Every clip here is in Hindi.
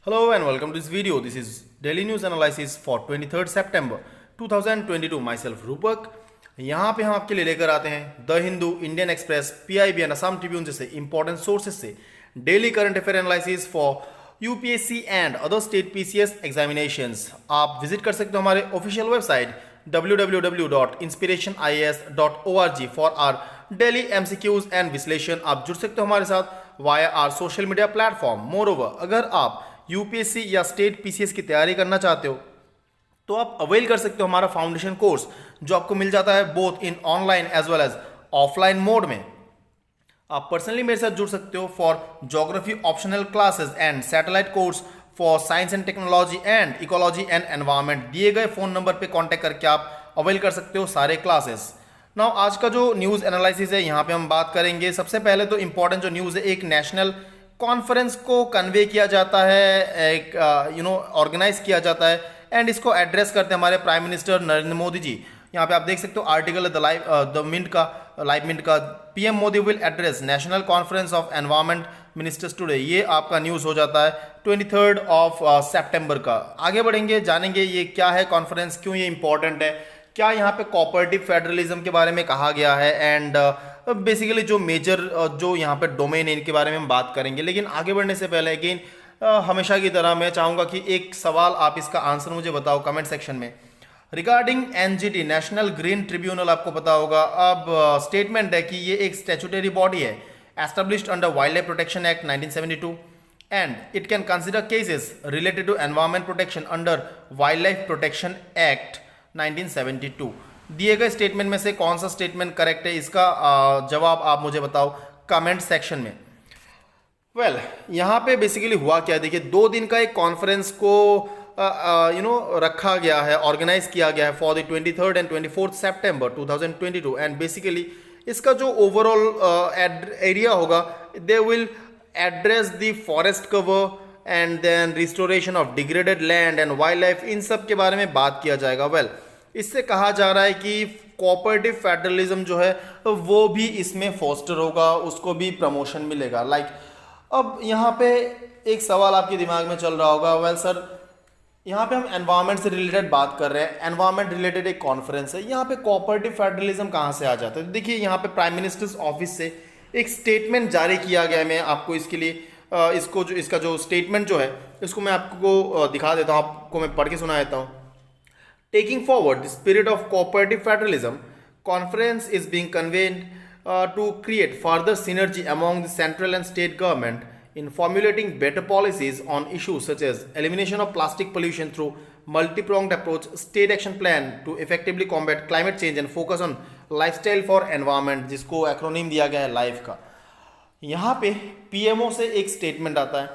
Hello and welcome to this video. This is Daily News Analysis for 23rd September 2022. Myself Rupak. यहाँ पे हम आपके लिए लेकर आते हैं the Hindu, Indian Express, PIB and Assam Tribune जैसे इंपॉर्टेंट सोर्सेज से daily current affair analysis for UPSC and other state PCS examinations. आप विजिट कर सकते हो हमारे official website www.inspirationias.org for our daily MCQs and विश्लेषण। आप जुड़ सकते हो हमारे साथ via our social media platform. Moreover, अगर आप यूपीएससी या स्टेट पीसीएस की तैयारी करना चाहते हो तो आप अवेल कर सकते हो हमारा फाउंडेशन कोर्स, जो आपको मिल जाता है both in online as well as offline mode में। आप पर्सनली मेरे साथ जुड़ सकते हो for geography optional classes and satellite course for science and technology and ecology and environment. दिए गए फोन नंबर पे कांटेक्ट करके आप अवेल कर सकते हो सारे क्लासेस। नाउ आज का जो न्यूज़ एनालिसिस है यहाँ पे हम बात करेंगे। सबसे पहले तो इंपॉर्टेंट जो न्यूज़ है, एक नेशनल कॉन्फ्रेंस को कन्वे किया जाता है, एक ऑर्गेनाइज किया जाता है एंड इसको एड्रेस करते हैं हमारे प्राइम मिनिस्टर नरेंद्र मोदी जी। यहाँ पे आप देख सकते हो आर्टिकल द मिंट का PM Modi will address national conference of environment ministers today. ये आपका न्यूज़ हो जाता है 23rd ऑफ सितंबर का। आगे बढ़ेंगे, जानेंगे ये क्या है कॉन्फ्रेंस, क्यों ये इंपॉर्टेंट है, क्या यहाँ पे कोऑपरेटिव फेडरलिज्म के बारे में कहा गया है एंड बेसिकली जो मेजर जो यहाँ पे डोमेन है इनके बारे में हम बात करेंगे। लेकिन आगे बढ़ने से पहले अगेन हमेशा की तरह मैं चाहूँगा कि एक सवाल आप इसका आंसर मुझे बताओ कमेंट सेक्शन में। Regarding NGT National Green Tribunal, आपको पता होगा अब स्टेटमेंट है कि ये एक स्टैट्यूटरी बॉडी है established under wild life protection act 1972 and it can consider cases related to environment protection under wild life protection act 1972। दिए गए स्टेटमेंट में से कौन सा स्टेटमेंट करेक्ट है, इसका जवाब आप मुझे बताओ कमेंट सेक्शन में। वेल यहाँ पे बेसिकली हुआ क्या है, देखिए 2 दिन का एक कॉन्फ्रेंस को रखा गया है, ऑर्गेनाइज किया गया है for the 23rd and 24th सितंबर 2022 एंड बेसिकली इसका जो ओवरऑल एरिया होगा, they will address the forest cover and then restoration of degraded land and wildlife, इन सब के बारे में बात किया जाएगा। वेल इससे कहा जा रहा है कि कोऑपरेटिव फेडरलिज्म जो है वो भी इसमें फोस्टर होगा, उसको भी प्रमोशन मिलेगा। अब यहाँ पे एक सवाल आपके दिमाग में चल रहा होगा, वेल सर यहाँ पे हम एनवायरनमेंट से रिलेटेड बात कर रहे हैं, एनवायरनमेंट रिलेटेड एक कॉन्फ्रेंस है, यहाँ पे कोऑपरेटिव फेडरलिज्म कहाँ से आ जाता है। तो देखिए यहाँ पे प्राइम मिनिस्टर्स ऑफिस से एक स्टेटमेंट जारी किया गया है। मैं आपको इसके लिए इसका जो स्टेटमेंट जो है इसको मैं आपको दिखा देता हूँ, आपको मैं पढ़ के सुना देता हूँ। Taking forward the spirit of cooperative federalism, conference is being convened to create further synergy among the central and state government in formulating better policies on issues such as elimination of plastic pollution through multi-pronged approach, state action plan to effectively combat climate change and focus on lifestyle for environment, जिसको एक्रोनिम दिया गया है लाइफ का। यहाँ पे पीएमओ से एक स्टेटमेंट आता है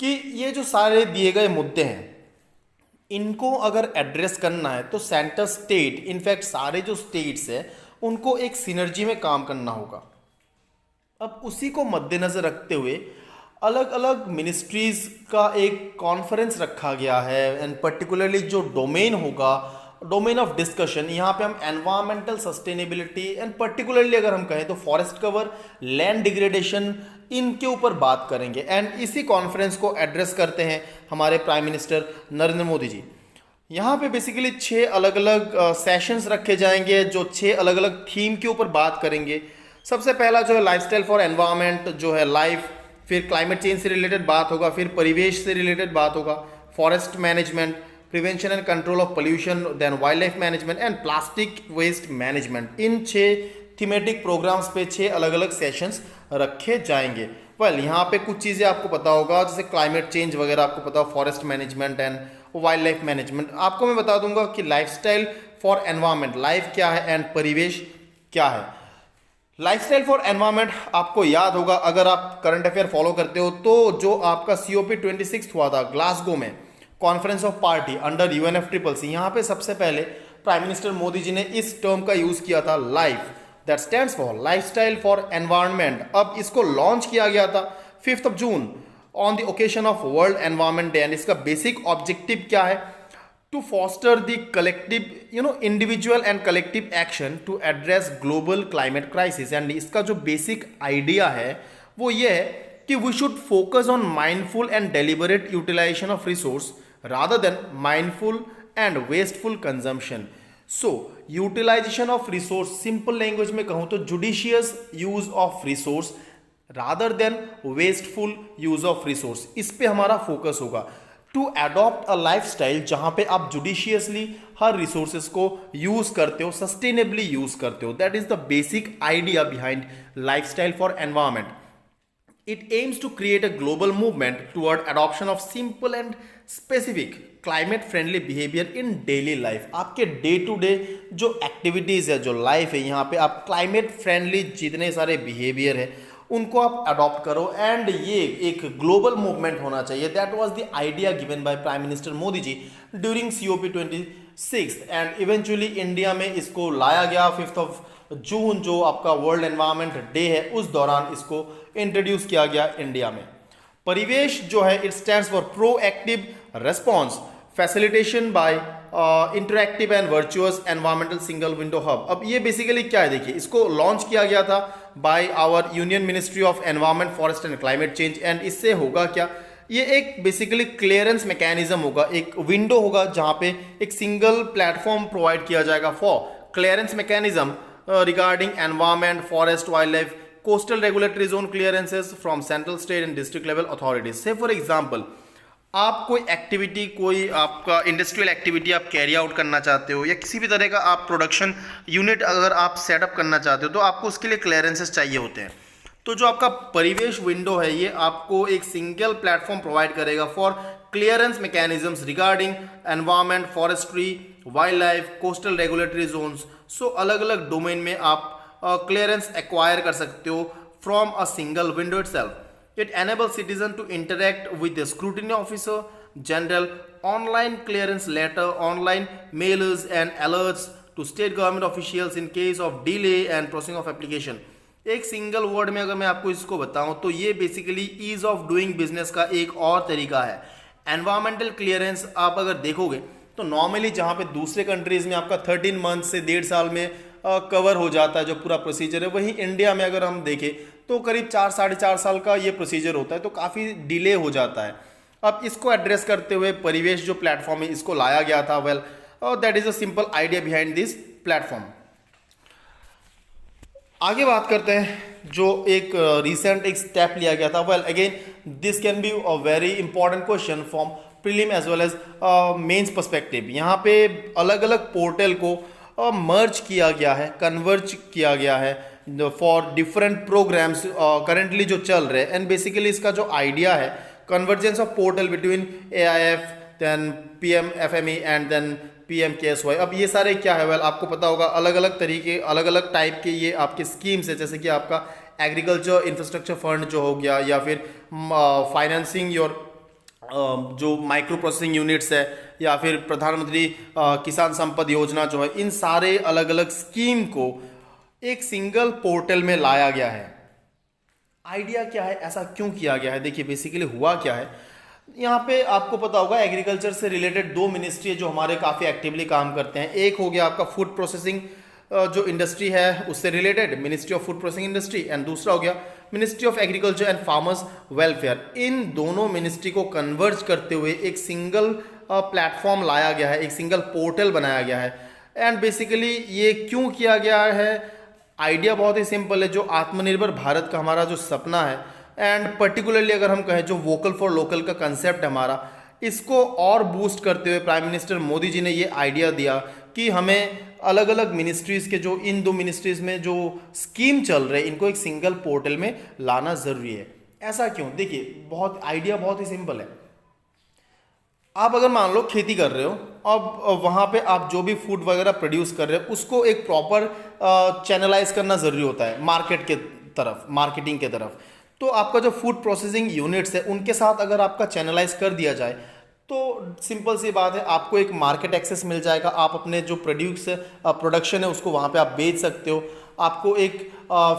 कि ये जो सारे दिए गए मुद्दे हैं इनको अगर एड्रेस करना है तो सेंटर स्टेट, इनफैक्ट सारे जो स्टेट्स हैं उनको एक सिनर्जी में काम करना होगा। अब उसी को मद्देनजर रखते हुए अलग अलग मिनिस्ट्रीज का एक कॉन्फ्रेंस रखा गया है एंड पर्टिकुलरली जो डोमेन होगा, डोमेन ऑफ डिस्कशन, यहाँ पे हम एनवायरमेंटल सस्टेनेबिलिटी एंड पर्टिकुलरली अगर हम कहें तो फॉरेस्ट कवर, लैंड डिग्रेडेशन, इनके ऊपर बात करेंगे एंड इसी कॉन्फ्रेंस को एड्रेस करते हैं हमारे प्राइम मिनिस्टर नरेंद्र मोदी जी। यहाँ पे बेसिकली 6 अलग अलग सेशंस रखे जाएंगे जो 6 अलग अलग थीम के ऊपर बात करेंगे। सबसे पहला जो है लाइफस्टाइल फॉर एनवायरमेंट जो है लाइफ, फिर क्लाइमेट चेंज से रिलेटेड बात होगा, फिर परिवेश से रिलेटेड बात होगा, forest management, prevention and control of pollution, then wild life management and plastic waste management. इन 6 थीमेटिक प्रोग्राम्स पे 6 अलग अलग सेशंस रखे जाएंगे। वेल यहाँ पे कुछ चीज़ें आपको पता होगा जैसे क्लाइमेट चेंज वगैरह आपको पता हो, forest management and wild life management. आपको मैं बता दूंगा कि लाइफस्टाइल फॉर एनवायरमेंट, लाइफ क्या है एंड परिवेश क्या है। लाइफस्टाइल फॉर एनवायरमेंट आपको याद होगा अगर आप करंट अफेयर फॉलो करते हो तो जो आपका COP 26 हुआ था ग्लासगो में, conference of party under UNFCCC, यहाँ पे सबसे पहले प्राइम मिनिस्टर मोदी जी ने इस टर्म का यूज किया था life, that stands for lifestyle for environment. अब इसको लॉन्च किया गया था 5 जून on the occasion of world environment day and इसका बेसिक ऑब्जेक्टिव क्या है, to foster the collective individual and collective action to address global climate crisis. And इसका जो बेसिक आइडिया है वो ये है कि we should focus on mindful and deliberate utilization of resource rather than mindful and wasteful consumption. So utilization of resource, simple language में कहूं तो judicious use of resource rather than wasteful use of resource, इस पे हमारा फोकस होगा। टू एडॉप्ट अ लाइफस्टाइल जहां पे आप जुडिशियसली हर रिसोर्सेज को यूज करते हो, सस्टेनेबली यूज करते हो, that is the basic idea behind lifestyle for environment. It aims to create a global movement toward adoption of simple and specific climate friendly behavior in daily life। आपके डे टू डे जो एक्टिविटीज़ है, जो लाइफ है, यहाँ पे आप क्लाइमेट फ्रेंडली जितने सारे बिहेवियर है उनको आप अडॉप्ट करो एंड ये एक ग्लोबल मूवमेंट होना चाहिए। That was the idea given by prime minister Modi ji during COP26 and eventually India में इसको लाया गया 5 जून जो आपका वर्ल्ड एनवायरनमेंट डे है उस दौरान इसको इंट्रोड्यूस किया गया इंडिया में। परिवेश जो है it stands for proactive response facilitation by interactive and virtuous environmental single window hub. अब ये बेसिकली क्या है, देखिए इसको लॉन्च किया गया था by our union ministry of environment forest and climate change and इससे होगा क्या, ये एक बेसिकली क्लियरेंस मैकेनिज्म होगा, एक विंडो होगा जहां पे एक सिंगल प्लेटफॉर्म प्रोवाइड किया जाएगा for clearance mechanism regarding environment, forest, wildlife, coastal regulatory zone clearances from central, state and district level authorities। say for example आप कोई एक्टिविटी, कोई आपका इंडस्ट्रियल एक्टिविटी आप कैरी आउट करना चाहते हो या किसी भी तरह का आप प्रोडक्शन यूनिट अगर आप सेटअप करना चाहते हो तो आपको उसके लिए क्लियरेंसेस चाहिए होते हैं। तो जो आपका परिवेश विंडो है ये आपको एक सिंगल प्लेटफॉर्म प्रोवाइड करेगा for clearance mechanisms regarding environment, forestry, wildlife, coastal regulatory zones. So अलग अलग डोमेन में आप क्लियरेंस एक्वायर कर सकते हो from a single window itself. It enables citizen to interact with the scrutiny officer general, online clearance letter, online mailers and alerts to state government officials in case of delay and processing of application। एक सिंगल वर्ड में अगर मैं आपको इसको बताऊं तो ये basically ease of doing business का एक और तरीका है। एनवायरमेंटल क्लियरेंस आप अगर देखोगे तो नॉर्मली जहाँ पे दूसरे कंट्रीज में आपका 13 मंथ से 1.5 साल में कवर हो जाता है जो पूरा प्रोसीजर है, वहीं इंडिया में अगर हम देखें तो करीब 4-4.5 साल का ये प्रोसीजर होता है, तो काफ़ी डिले हो जाता है। अब इसको एड्रेस करते हुए परिवेश जो प्लेटफॉर्म है इसको लाया गया था। Well that is a simple idea behind this platform. आगे बात करते हैं जो एक रिसेंट एक स्टेप लिया गया था। Well again this can be a very important question from prelim as well as mains perspective. यहाँ पे अलग अलग पोर्टल को मर्ज किया गया है, कन्वर्ज किया गया है फॉर डिफरेंट प्रोग्राम्स करेंटली जो चल रहे हैं एंड बेसिकली इसका जो आइडिया है convergence of portal between AIF then PMFME and then PMKSY। अब ये सारे क्या है, वेल आपको पता होगा अलग अलग तरीके, अलग अलग टाइप के ये आपके स्कीम्स है, जैसे कि आपका एग्रीकल्चर इंफ्रास्ट्रक्चर फंड जो हो गया या फिर फाइनेंसिंग योर जो माइक्रो प्रोसेसिंग यूनिट्स है या फिर प्रधानमंत्री किसान संपद योजना जो है, इन सारे अलग अलग स्कीम को एक सिंगल पोर्टल में लाया गया है। आइडिया क्या है, ऐसा क्यों किया गया है? देखिए बेसिकली हुआ क्या है, यहाँ पे आपको पता होगा एग्रीकल्चर से रिलेटेड 2 मिनिस्ट्री है जो हमारे काफ़ी एक्टिवली काम करते हैं। एक हो गया आपका फूड प्रोसेसिंग जो इंडस्ट्री है उससे related ministry of food processing industry and दूसरा हो गया ministry of agriculture and farmers welfare. इन दोनों मिनिस्ट्री को कन्वर्ज करते हुए एक सिंगल प्लेटफॉर्म लाया गया है, एक सिंगल पोर्टल बनाया गया है। एंड बेसिकली ये क्यों किया गया है, आइडिया बहुत ही सिंपल है। जो आत्मनिर्भर भारत का हमारा जो सपना है एंड पर्टिकुलरली अगर हम कहें जो वोकल फॉर लोकल का कंसेप्ट है हमारा, इसको और बूस्ट करते हुए प्राइम मिनिस्टर मोदी जी ने ये आइडिया दिया कि हमें अलग अलग मिनिस्ट्रीज़ के जो इन 2 मिनिस्ट्रीज़ में जो स्कीम चल रहे हैं इनको एक सिंगल पोर्टल में लाना ज़रूरी है। ऐसा क्यों? देखिए बहुत आइडिया बहुत ही सिंपल है। आप अगर मान लो खेती कर रहे हो, अब वहाँ पे आप जो भी फूड वगैरह प्रोड्यूस कर रहे हो उसको एक प्रॉपर चैनलाइज करना ज़रूरी होता है मार्केट के तरफ, मार्केटिंग के तरफ। तो आपका जो फूड प्रोसेसिंग यूनिट्स है उनके साथ अगर आपका चैनलाइज कर दिया जाए तो सिंपल सी बात है आपको एक मार्केट एक्सेस मिल जाएगा। आप अपने जो प्रोडक्शन है उसको वहाँ पे आप बेच सकते हो। आपको एक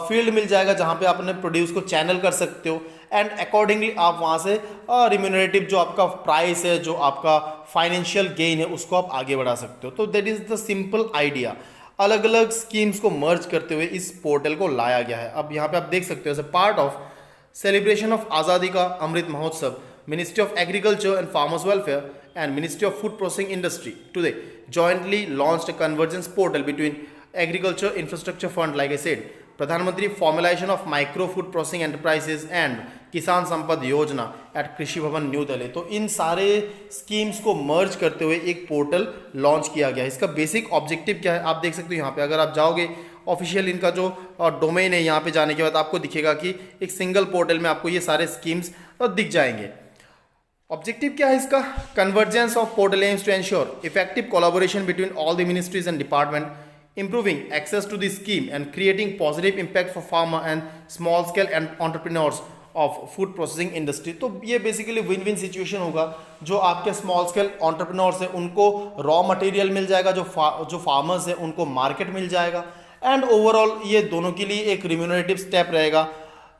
फील्ड मिल जाएगा जहाँ पे आप अपने प्रोड्यूस को चैनल कर सकते हो एंड अकॉर्डिंगली आप वहाँ से रिम्यूनरेटिव जो आपका प्राइस है, जो आपका फाइनेंशियल गेन है उसको आप आगे बढ़ा सकते हो। तो that is the simple idea. अलग अलग स्कीम्स को मर्ज करते हुए इस पोर्टल को लाया गया है। अब यहाँ पे आप देख सकते हो as a part of celebration of Azadi ka Amrit Mahotsav, ministry of agriculture and farmers welfare and Ministry of Food Processing Industry today jointly launched a convergence portal between Agriculture Infrastructure Fund, like I said, Pradhan Mantri Formalization of Micro Food Processing Enterprises and किसान संपद योजना एट कृषि भवन न्यू दिल्ली। तो इन सारे स्कीम्स को मर्ज करते हुए एक पोर्टल लॉन्च किया गया है। इसका बेसिक ऑब्जेक्टिव क्या है आप देख सकते हो यहाँ पे, अगर आप जाओगे ऑफिशियल इनका जो डोमेन है यहाँ पे जाने के बाद आपको दिखेगा कि एक सिंगल पोर्टल में आपको ये सारे स्कीम्स दिख जाएंगे। ऑब्जेक्टिव क्या है इसका? Convergence of portal aims to ensure effective collaboration between all the ministries and department, improving access to the scheme and creating positive impact for farmer and small scale and entrepreneurs of food processing industry। तो ये बेसिकली विन विन सिचुएशन होगा। जो आपके स्मॉल स्केल एंटरप्रेन्योर्स हैं उनको रॉ मटेरियल मिल जाएगा, जो फार्मर्स हैं उनको मार्केट मिल जाएगा, एंड ओवरऑल ये दोनों के लिए एक रिम्यूनरेटिव स्टेप रहेगा।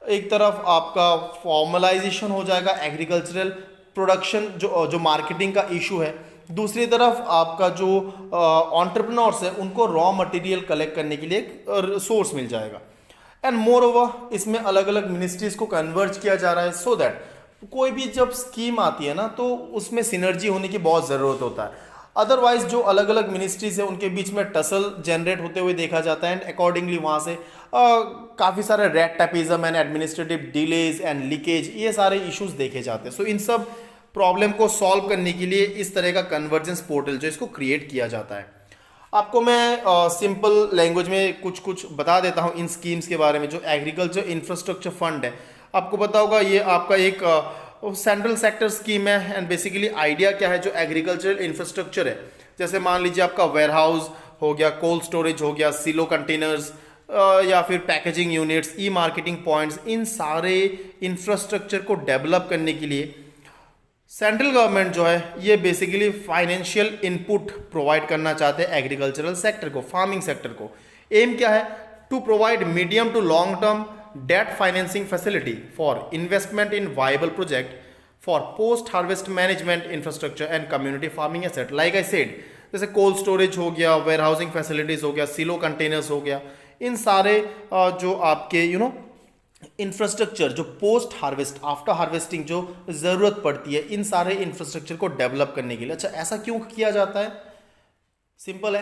एक तरफ आपका फॉर्मलाइजेशन हो जाएगा एग्रीकल्चरल प्रोडक्शन जो मार्केटिंग का इशू है, दूसरी तरफ आपका जो एंटरप्रेन्योर्स है उनको रॉ मटेरियल कलेक्ट करने के लिए एक सोर्स मिल जाएगा। एंड मोर ओवर इसमें अलग अलग मिनिस्ट्रीज को कन्वर्ज किया जा रहा है सो दैट कोई भी जब स्कीम आती है ना तो उसमें सिनर्जी होने की बहुत ज़रूरत होता है। अदरवाइज जो अलग अलग मिनिस्ट्रीज है उनके बीच में टसल जनरेट होते हुए देखा जाता है, एंड अकॉर्डिंगली वहाँ से काफ़ी सारे red tapism and administrative delays and leakage ये सारे इश्यूज देखे जाते हैं। सो इन सब प्रॉब्लम को सॉल्व करने के लिए इस तरह का कन्वर्जेंस पोर्टल जो इसको क्रिएट किया जाता है। आपको मैं सिंपल लैंग्वेज में कुछ बता देता हूँ इन स्कीम्स के बारे में। जो एग्रीकल्चर इंफ्रास्ट्रक्चर फंड है आपको पता होगा ये आपका एक सेंट्रल सेक्टर स्कीम है, एंड बेसिकली आइडिया क्या है, जो एग्रीकल्चरल इंफ्रास्ट्रक्चर है जैसे मान लीजिए आपका वेयर हाउस हो गया, कोल्ड स्टोरेज हो गया, सिलो कंटेनर्स या फिर पैकेजिंग यूनिट्स, ई मार्केटिंग पॉइंट्स, इन सारे इंफ्रास्ट्रक्चर को डेवलप करने के लिए सेंट्रल गवर्नमेंट जो है ये बेसिकली फाइनेंशियल इनपुट प्रोवाइड करना चाहते हैं एग्रीकल्चरल सेक्टर को, फार्मिंग सेक्टर को। एम क्या है? To provide medium to long term debt financing facility for investment in viable project for post harvest management infrastructure and community farming asset. Like I said, जैसे कोल्ड स्टोरेज हो गया, वेयर हाउसिंग फैसिलिटीज हो गया, सिलो कंटेनर्स हो गया, इन सारे जो आपके इंफ्रास्ट्रक्चर जो पोस्ट हार्वेस्ट आफ्टर हार्वेस्टिंग जो ज़रूरत पड़ती है, इन सारे इंफ्रास्ट्रक्चर को डेवलप करने के लिए। अच्छा, ऐसा क्यों किया जाता है? सिंपल है,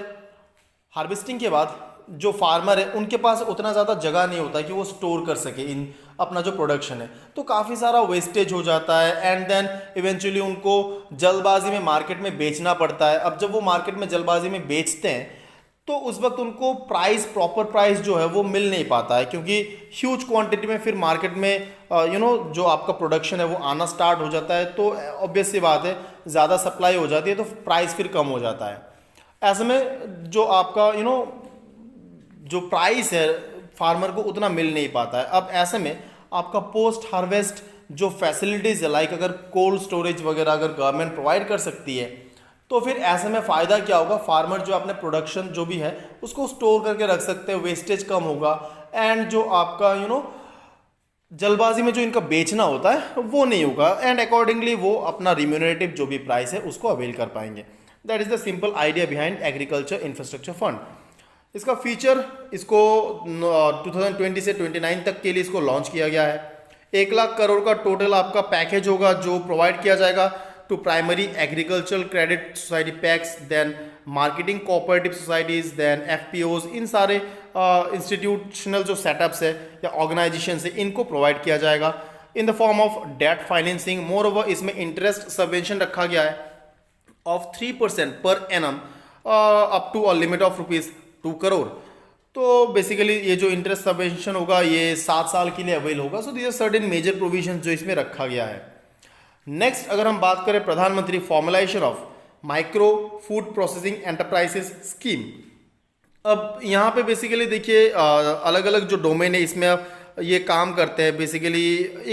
हार्वेस्टिंग के बाद जो फार्मर है उनके पास उतना ज़्यादा जगह नहीं होता कि वो स्टोर कर सके इन अपना जो प्रोडक्शन है, तो काफ़ी सारा वेस्टेज हो जाता है, एंड देन इवेंचुअली उनको जल्दबाजी में मार्केट में बेचना पड़ता है। अब जब वो मार्केट में जल्दबाजी में बेचते हैं तो उस वक्त उनको प्रॉपर प्राइस जो है वो मिल नहीं पाता है, क्योंकि ह्यूज क्वांटिटी में फिर मार्केट में जो आपका प्रोडक्शन है वो आना स्टार्ट हो जाता है, तो ऑब्वियस सी बात है ज़्यादा सप्लाई हो जाती है तो प्राइस फिर कम हो जाता है। ऐसे में जो आपका जो प्राइस है फार्मर को उतना मिल नहीं पाता है। अब ऐसे में आपका पोस्ट हार्वेस्ट जो फैसिलिटीज़ है, लाइक अगर कोल्ड स्टोरेज वगैरह अगर गवर्नमेंट प्रोवाइड कर सकती है तो फिर ऐसे में फ़ायदा क्या होगा, फार्मर जो अपने प्रोडक्शन जो भी है उसको स्टोर करके रख सकते हैं, वेस्टेज कम होगा, एंड जो आपका जल्दबाजी में जो इनका बेचना होता है वो नहीं होगा, एंड अकॉर्डिंगली वो अपना रिम्यूनरेटिव जो भी प्राइस है उसको अवेल कर पाएंगे। That is the simple idea behind agriculture infrastructure fund. इसका फीचर इसको 2020 से 29 तक के लिए इसको लॉन्च किया गया है। 1 लाख करोड़ का टोटल आपका पैकेज होगा जो प्रोवाइड किया जाएगा to primary agricultural credit society PACS, then marketing cooperative societies, then FPOs, इन सारे इंस्टीट्यूशनल जो सेटअप्स है या ऑर्गेनाइजेशन है इनको प्रोवाइड किया जाएगा in the form of debt financing. Moreover इसमें इंटरेस्ट सबवेंशन रखा गया है of 3% per annum up to a limit of ₹2 crore. तो बेसिकली ये जो इंटरेस्ट सबवेंशन होगा ये 7 साल के लिए अवेल होगा। So these are certain major provision जो इसमें रखा गया है। नेक्स्ट अगर हम बात करें प्रधानमंत्री formalization of micro food processing enterprises scheme. अब यहाँ पे बेसिकली देखिए अलग अलग जो डोमेन है इसमें अब ये काम करते हैं। बेसिकली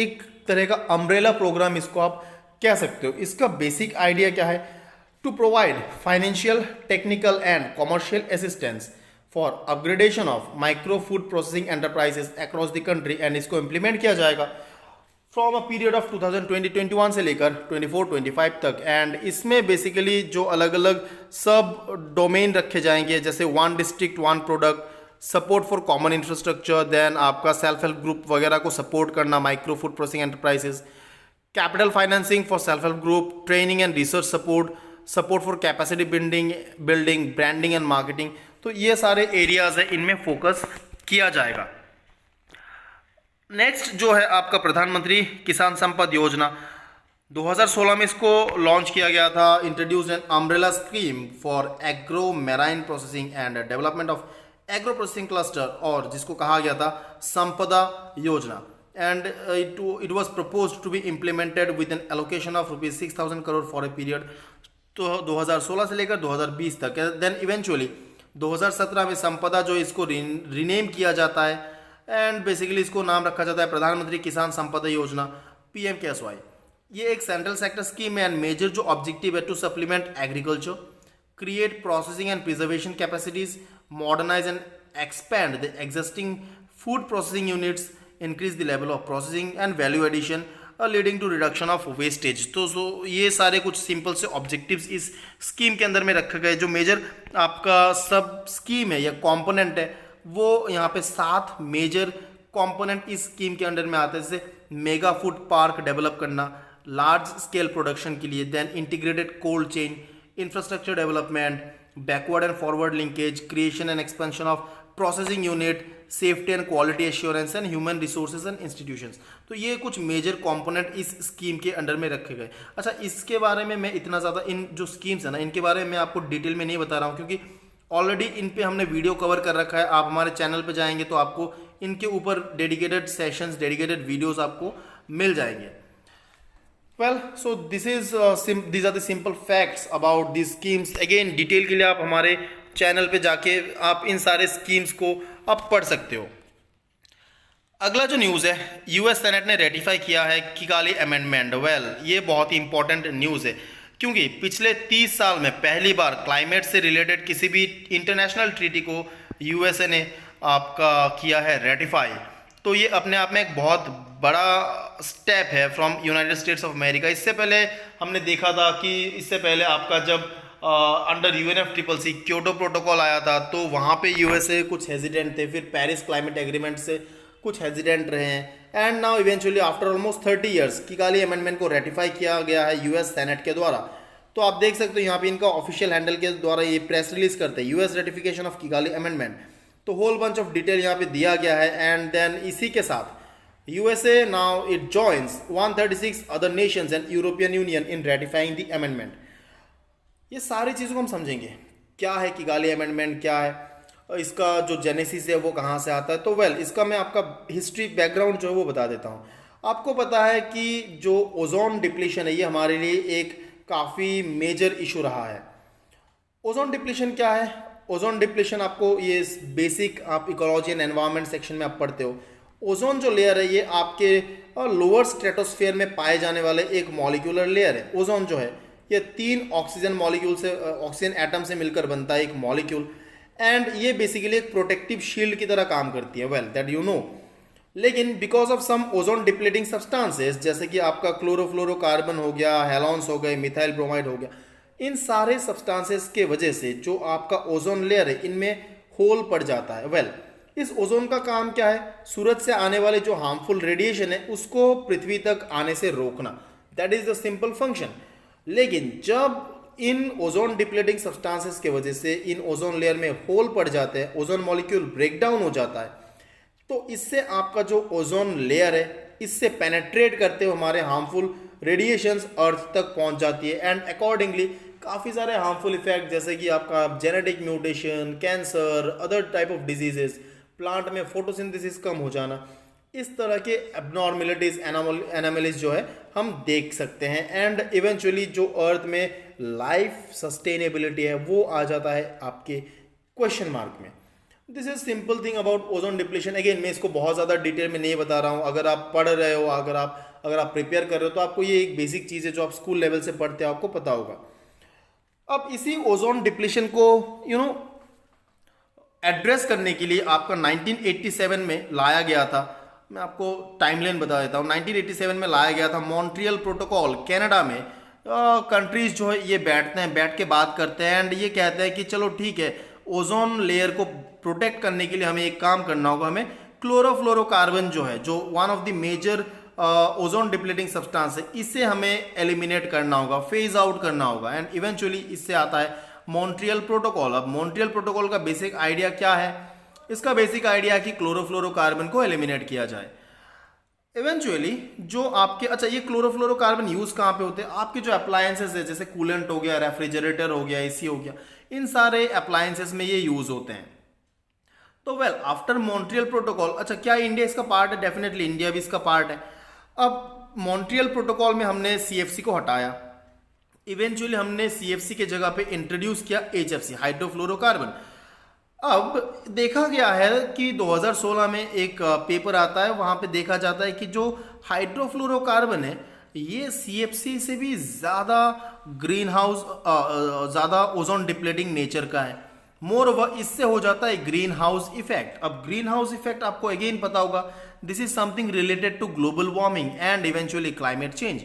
एक तरह का अम्ब्रेला प्रोग्राम इसको आप कह सकते हो। इसका बेसिक आइडिया क्या है? To provide financial, technical and commercial assistance for upgradation of micro food processing enterprises across the country, and इसको इम्प्लीमेंट किया जाएगा फ्रॉम अ पीरियड ऑफ 2020-21 से लेकर 24-25 तक। एंड इसमें बेसिकली जो अलग अलग सब डोमेन रखे जाएंगे, जैसे 1 district 1 product, support for common infrastructure, then आपका सेल्फ हेल्प ग्रुप वगैरह को सपोर्ट करना, micro food processing enterprises, capital financing for self help group, training and research support, support for capacity building, branding and marketing. तो ये सारे एरियाज है, इनमें फोकस किया जाएगा। नेक्स्ट जो है आपका प्रधानमंत्री किसान संपद योजना, 2016 में इसको लॉन्च किया गया था। Introduce an umbrella scheme for agro marine processing and development of agro processing cluster, और जिसको कहा गया था Sampada Yojana. And it was propose to be implemented with an allocation of ₹6,000 crore for a period, तो 2016 से लेकर 2020 तक। देन इवेंचुअली 2017 में संपदा जो इसको रीनेम किया जाता है, एंड बेसिकली इसको नाम रखा जाता है प्रधानमंत्री किसान संपदा योजना, PMKSY। ये एक सेंट्रल सेक्टर स्कीम है, एंड मेजर जो ऑब्जेक्टिव है to supplement agriculture, create processing and preservation capacities, modernize and expand the existing food processing units, increase the level of processing and value addition leading to reduction of wastage. तो ये सारे कुछ सिंपल से ऑब्जेक्टिव्स इस स्कीम के अंदर में रखे गए। जो मेजर आपका सब स्कीम है या कंपोनेंट है, वो यहाँ पे 7 मेजर कंपोनेंट इस स्कीम के अंडर में आते हैं, जैसे मेगा फूड पार्क डेवलप करना लार्ज स्केल प्रोडक्शन के लिए, then integrated cold chain, infrastructure development, backward and forward linkage, creation and expansion of processing unit, safety and quality assurance and human resources and institutions. तो ये कुछ मेजर कंपोनेंट इस स्कीम के अंडर में रखे गए। अच्छा, इसके बारे में मैं इतना ज़्यादा इन जो स्कीम्स है ना, इनके बारे में मैं आपको डिटेल में नहीं बता रहा हूँ, क्योंकि ऑलरेडी इन पे हमने वीडियो कवर कर रखा है। आप हमारे चैनल पे जाएंगे तो आपको इनके ऊपर डेडिकेटेड सेशंस, डेडिकेटेड वीडियोस आपको मिल जाएंगे। Well, so these are the simple facts about these schemes। Again detail के लिए आप हमारे चैनल पे जाके आप इन सारे स्कीम्स को आप पढ़ सकते हो। अगला जो न्यूज़ है, यूएस सेनेट ने रेटिफाई किया है किगाली अमेंडमेंट। वेल, ये बहुत ही इंपॉर्टेंट न्यूज़ है, क्योंकि पिछले 30 साल में पहली बार क्लाइमेट से रिलेटेड किसी भी इंटरनेशनल ट्रीटी को यूएसए ने आपका किया है रेटिफाई। तो ये अपने आप में एक बहुत बड़ा स्टेप है from United states of America. इससे पहले हमने देखा था कि इससे पहले आपका जब अंडर UNFCCC क्योटो प्रोटोकॉल आया था, तो वहाँ पे यूएसए कुछ हेजिडेंट थे, फिर पेरिस क्लाइमेट एग्रीमेंट से कुछ हेजिडेंट रहे हैं, and now eventually after almost 30 years Kigali amendment को रेटिफाई किया गया है यूएस सेनेट के द्वारा। तो आप देख सकते हो यहाँ पे इनका ऑफिशियल हैंडल के द्वारा ये प्रेस रिलीज करते हैं, US ratification of Kigali amendment. तो होल बंच ऑफ डिटेल यहाँ पे दिया गया है, एंड देन इसी के साथ USA now it joins 136 other nations and European Union in ratifying the amendment. ये सारी चीज़ों को हम समझेंगे, क्या है किगाली अमेंडमेंट, क्या है इसका जो जेनेसिस है वो कहाँ से आता है। तो वेल, इसका मैं आपका हिस्ट्री बैकग्राउंड जो है वो बता देता हूँ। आपको पता है कि जो ओजोन डिप्लीशन है, ये हमारे लिए एक काफ़ी मेजर इशू रहा है। ओजोन डिप्लीशन क्या है? ओजोन डिप्लीशन आपको ये बेसिक आप इकोलॉजी एंड एनवायरनमेंट सेक्शन में आप पढ़ते हो। ओजोन जो लेयर है ये आपके लोअर स्ट्रेटोस्फेयर में पाए जाने वाले एक मॉलिक्यूलर लेयर है। ओजोन जो है ये 3 ऑक्सीजन मॉलिक्यूल से, ऑक्सीजन एटम से मिलकर बनता है एक मॉलिक्यूल, एंड ये बेसिकली एक प्रोटेक्टिव शील्ड की तरह काम करती है। Well, that you know. लेकिन because of some ozone depleting substances, जैसे कि आपका क्लोरोफ्लोरोकार्बन हो गया, हेलॉन्स हो गए, मिथाइल ब्रोमाइड हो गया, इन सारे सब्सटेंसेस के वजह से जो आपका ओजोन लेयर है इनमें होल पड़ जाता है। वेल, इस ओजोन का काम क्या है? सूरज से आने वाले जो हार्मफुल रेडिएशन है उसको पृथ्वी तक आने से रोकना। That is the simple function. लेकिन जब इन ओजोन डिप्लीटिंग सब्सटेंसेस के वजह से इन ओजोन लेयर में होल पड़ जाते हैं, ओजोन मॉलिक्यूल ब्रेक डाउन हो जाता है, तो इससे आपका जो ओजोन लेयर है इससे पेनेट्रेट करते हुए हमारे हार्मफुल रेडिएशंस अर्थ तक पहुंच जाती है, एंड अकॉर्डिंगली काफ़ी सारे हार्मफुल इफेक्ट, जैसे कि आपका genetic mutation, cancer, other type of diseases, plant में फोटोसिंथेसिस कम हो जाना, इस तरह के एबनॉर्मेलिटीज, एनामलीज जो है हम देख सकते हैं, एंड इवेंचुअली जो अर्थ में लाइफ सस्टेनेबिलिटी है वो आ जाता है आपके क्वेश्चन मार्क में। This is simple thing about ozone depletion. Again मैं इसको बहुत ज़्यादा डिटेल में नहीं बता रहा हूँ। अगर आप पढ़ रहे हो, अगर आप प्रिपेयर कर रहे हो, तो आपको ये एक बेसिक चीज़ है जो आप स्कूल लेवल से पढ़ते हो, आपको पता होगा। अब इसी ओजोन डिप्लीशन को एड्रेस करने के लिए आपका 1987 में लाया गया था। मैं आपको टाइमलाइन बता देता हूँ। 1987 में लाया गया था मॉन्ट्रियल प्रोटोकॉल। कनाडा में कंट्रीज जो है ये बैठते हैं, बैठ के बात करते हैं, एंड ये कहते हैं कि चलो ठीक है, ओजोन लेयर को प्रोटेक्ट करने के लिए हमें एक काम करना होगा, हमें क्लोरोफ्लोरोकार्बन जो है, जो one of the major ozone depleting substance है, इसे हमें एलिमिनेट करना होगा, फेज आउट करना होगा। एंड इवेंचुअली इससे आता है मॉन्ट्रियल प्रोटोकॉल। अब मॉन्ट्रियल प्रोटोकॉल का बेसिक आइडिया क्या है? इसका बेसिक आइडिया है कि क्लोरोफ्लोरोकार्बन को एलिमिनेट किया जाए। इवेंचुअली जो आपके, अच्छा ये क्लोरोफ्लोरोकार्बन यूज कहाँ पे होते हैं? आपके जो अप्लायंसेस है, जैसे कूलेंट हो गया, रेफ्रिजरेटर हो गया, एसी हो गया, इन सारे अप्लायंसेस में ये यूज होते हैं। तो वेल आफ्टर मॉन्ट्रियल प्रोटोकॉल, अच्छा क्या इंडिया इसका पार्ट है? डेफिनेटली इंडिया भी इसका पार्ट है। अब मॉन्ट्रियल प्रोटोकॉल में हमने सीएफसी को हटाया, इवेंचुअली हमने सीएफसी के जगह पे इंट्रोड्यूस किया एचएफसी, हाइड्रोफ्लोरोकार्बन। अब देखा गया है कि 2016 में एक पेपर आता है, वहां पे देखा जाता है कि जो हाइड्रोफ्लोरोकार्बन है ये सीएफसी से भी ज़्यादा ग्रीन हाउस, ज़्यादा ओजोन डिप्लेटिंग नेचर का है। मोर ओवर इससे हो जाता है ग्रीन हाउस इफेक्ट। अब ग्रीन हाउस इफेक्ट आपको अगेन पता होगा, this is something related to global warming and eventually climate change.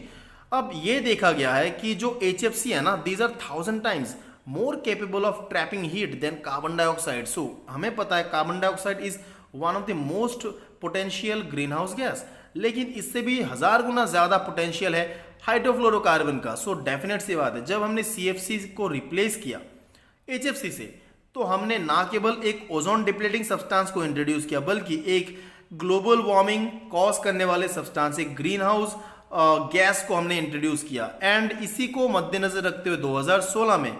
अब ये देखा गया है कि जो एचएफसी है ना, these are 1000 times more capable of trapping heat than carbon dioxide. So हमें पता है carbon dioxide is one of the most potential greenhouse gas, लेकिन इससे भी 1000 गुना ज्यादा पोटेंशियल है हाइड्रोफ्लोरोकार्बन का। सो डेफिनेट सी बात है, जब हमने सीएफसी को रिप्लेस किया एचएफसी से, तो हमने ना केवल एक ओजोन डिप्लेटिंग सब्सटेंस को इंट्रोड्यूस किया, बल्कि एक ग्लोबल वार्मिंग कॉज करने वाले सब्सटेंस, एक ग्रीन हाउस गैस को हमने इंट्रोड्यूस किया। एंड इसी को मद्देनजर रखते हुए 2016 में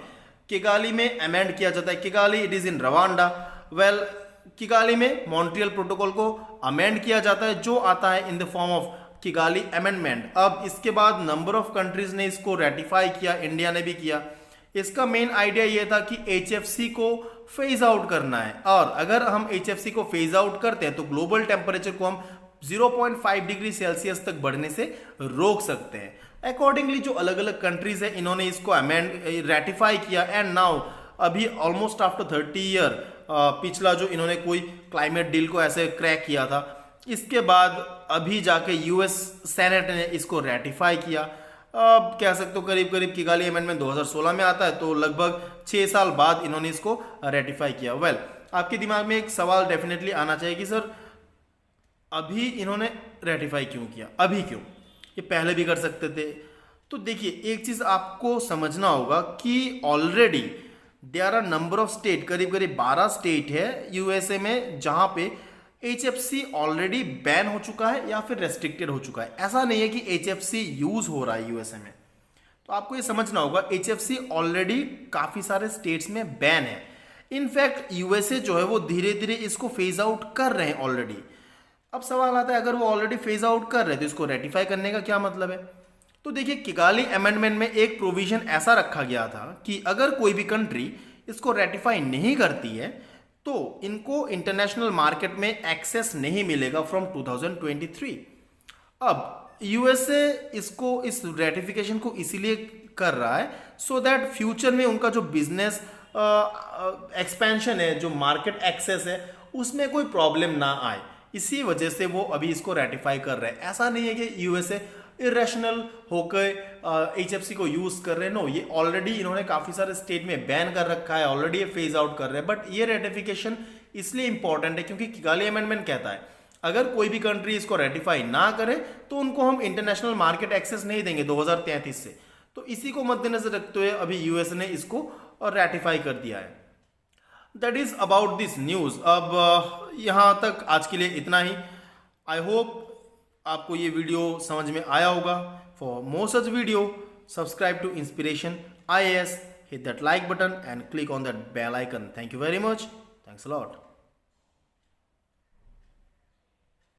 किगाली में अमेंड किया जाता है। Kigali it is in Rwanda. Well Kigali में मॉन्ट्रियल प्रोटोकॉल को अमेंड किया जाता है, जो आता है इन the form of Kigali amendment. अब इसके बाद नंबर ऑफ कंट्रीज ने इसको रेटिफाई किया, इंडिया ने भी किया। इसका मेन आइडिया यह था कि एचएफसी को फेज आउट करना है, और अगर हम एचएफसी को फेज आउट करते हैं तो ग्लोबल टेम्परेचर को हम 0.5 डिग्री सेल्सियस तक बढ़ने से रोक सकते हैं। अकॉर्डिंगली जो अलग अलग कंट्रीज है, इन्होंने इसको अमेंड रेटिफाई किया। एंड नाउ अभी ऑलमोस्ट आफ्टर 30 ईयर, पिछला जो इन्होंने कोई क्लाइमेट डील को ऐसे क्रैक किया था, इसके बाद अभी जाके यूएस सेनेट ने इसको रेटिफाई किया। अब कह सकते हो करीब करीब किगाली अमेंडमेंट 2016 में आता है, तो लगभग 6 साल बाद इन्होंने इसको रेटिफाई किया। वेल आपके दिमाग में एक सवाल डेफिनेटली आना चाहिए कि सर अभी इन्होंने रेटिफाई क्यों किया, अभी क्यों, ये पहले भी कर सकते थे। तो देखिए एक चीज आपको समझना होगा कि already there are number of state, करीब करीब 12 स्टेट है यूएसए में, जहां पे एचएफसी ऑलरेडी बैन हो चुका है या फिर रेस्ट्रिक्टेड हो चुका है। ऐसा नहीं है कि एचएफसी यूज हो रहा है यूएसए में। तो आपको ये समझना होगा एचएफसी ऑलरेडी काफी सारे स्टेट्स में बैन है। इनफैक्ट यूएसए जो है वो धीरे धीरे इसको फेज आउट कर रहे हैं ऑलरेडी। अब सवाल आता है, अगर वो ऑलरेडी फेज आउट कर रहे हैं तो इसको रेटिफाई करने का क्या मतलब है? तो देखिए किगाली अमेंडमेंट में एक प्रोविजन ऐसा रखा गया था कि अगर कोई भी कंट्री इसको रेटिफाई नहीं करती है तो इनको इंटरनेशनल मार्केट में एक्सेस नहीं मिलेगा फ्रॉम 2023। अब यूएसए इसको, इस रेटिफिकेशन को इसीलिए कर रहा है सो दैट फ्यूचर में उनका जो बिजनेस एक्सपेंशन है, जो मार्केट एक्सेस है, उसमें कोई प्रॉब्लम ना आए। इसी वजह से वो अभी इसको रेटिफाई कर रहे हैं। ऐसा नहीं है कि यूएसए इरेशनल होकर एचएफसी को यूज कर रहे हैं, नो, ये ऑलरेडी इन्होंने काफी सारे स्टेट में बैन कर रखा है, ऑलरेडी ये फेज आउट कर रहे हैं। बट ये रेटिफिकेशन इसलिए इंपॉर्टेंट है क्योंकि किगाली अमेंडमेंट कहता है अगर कोई भी कंट्री इसको रेटिफाई ना करे तो उनको हम इंटरनेशनल मार्केट एक्सेस नहीं देंगे 2033 से। तो इसी को मद्देनजर रखते हुए अभी यूएस ने इसको रेटिफाई कर दिया है। That is about this news. अब यहां तक आज के लिए इतना ही। आई होप आपको ये वीडियो समझ में आया होगा। For more such video subscribe to inspiration IAS, hit that like button and click on that bell icon. Thank you very much. Thanks a lot.